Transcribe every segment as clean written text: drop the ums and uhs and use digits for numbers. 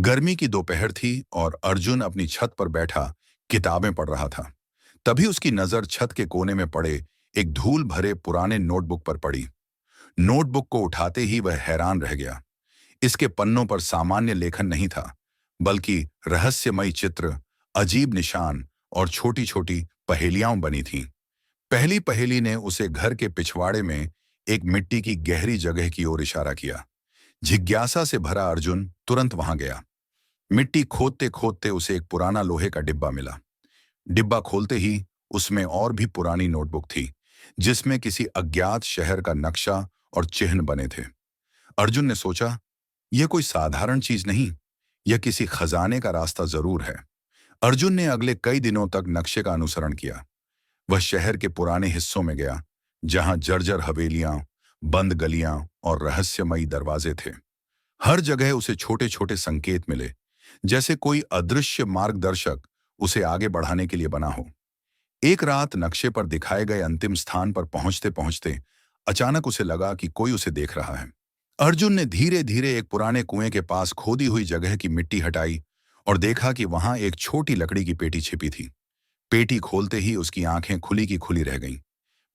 गर्मी की दोपहर थी और अर्जुन अपनी छत पर बैठा किताबें पढ़ रहा था। तभी उसकी नजर छत के कोने में पड़े एक धूल भरे पुराने नोटबुक पर पड़ी। नोटबुक को उठाते ही वह हैरान रह गया। इसके पन्नों पर सामान्य लेखन नहीं था, बल्कि रहस्यमयी चित्र, अजीब निशान और छोटी छोटी पहेलियां बनी थीं। पहली पहेली ने उसे घर के पिछवाड़े में एक मिट्टी की गहरी जगह की ओर इशारा किया। जिज्ञासा से भरा अर्जुन तुरंत वहां गया। मिट्टी खोदते खोदते उसे एक पुराना लोहे का डिब्बा मिला। डिब्बा खोलते ही उसमें और भी पुरानी नोटबुक थी, जिसमें किसी अज्ञात शहर का नक्शा और चिन्ह बने थे। अर्जुन ने सोचा, यह कोई साधारण चीज नहीं, यह किसी खजाने का रास्ता जरूर है। अर्जुन ने अगले कई दिनों तक नक्शे का अनुसरण किया। वह शहर के पुराने हिस्सों में गया, जहां जर्जर हवेलियां, बंद गलियां और रहस्यमयी दरवाजे थे। हर जगह उसे छोटे छोटे संकेत मिले, जैसे कोई अदृश्य मार्गदर्शक उसे आगे बढ़ाने के लिए बना हो। एक रात नक्शे पर दिखाए गए अंतिम स्थान पर पहुंचते पहुंचते अचानक उसे लगा कि कोई उसे देख रहा है। अर्जुन ने धीरे धीरे एक पुराने कुएं के पास खोदी हुई जगह की मिट्टी हटाई और देखा कि वहां एक छोटी लकड़ी की पेटी छिपी थी। पेटी खोलते ही उसकी आंखें खुली की खुली रह गईं।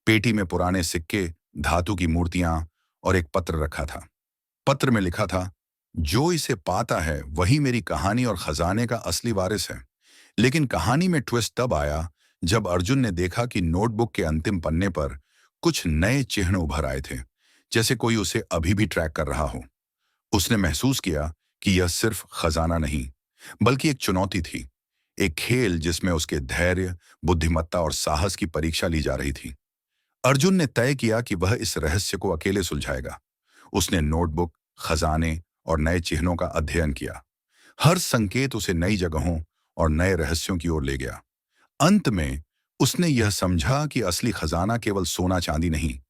पेटी में पुराने सिक्के, धातु की मूर्तियां और एक पत्र रखा था। पत्र में लिखा था, जो इसे पाता है वही मेरी कहानी और खजाने का असली वारिस है। लेकिन कहानी में ट्विस्ट तब आया जब अर्जुन ने देखा कि नोटबुक के अंतिम पन्ने पर कुछ नए चिन्ह उभर आए थे, जैसे कोई उसे अभी भी ट्रैक कर रहा हो। उसने महसूस किया कि यह सिर्फ खजाना नहीं, बल्कि एक चुनौती थी, एक खेल जिसमें उसके धैर्य, बुद्धिमत्ता और साहस की परीक्षा ली जा रही थी। अर्जुन ने तय किया कि वह इस रहस्य को अकेले सुलझाएगा। उसने नोटबुक, खजाने और नए चिन्हों का अध्ययन किया। हर संकेत उसे नई जगहों और नए रहस्यों की ओर ले गया। अंत में उसने यह समझा कि असली खजाना केवल सोना चांदी नहीं,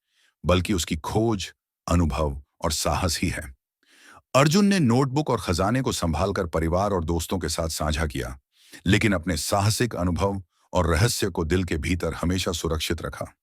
बल्कि उसकी खोज, अनुभव और साहस ही है। अर्जुन ने नोटबुक और खजाने को संभालकर परिवार और दोस्तों के साथ साझा किया, लेकिन अपने साहसिक अनुभव और रहस्य को दिल के भीतर हमेशा सुरक्षित रखा।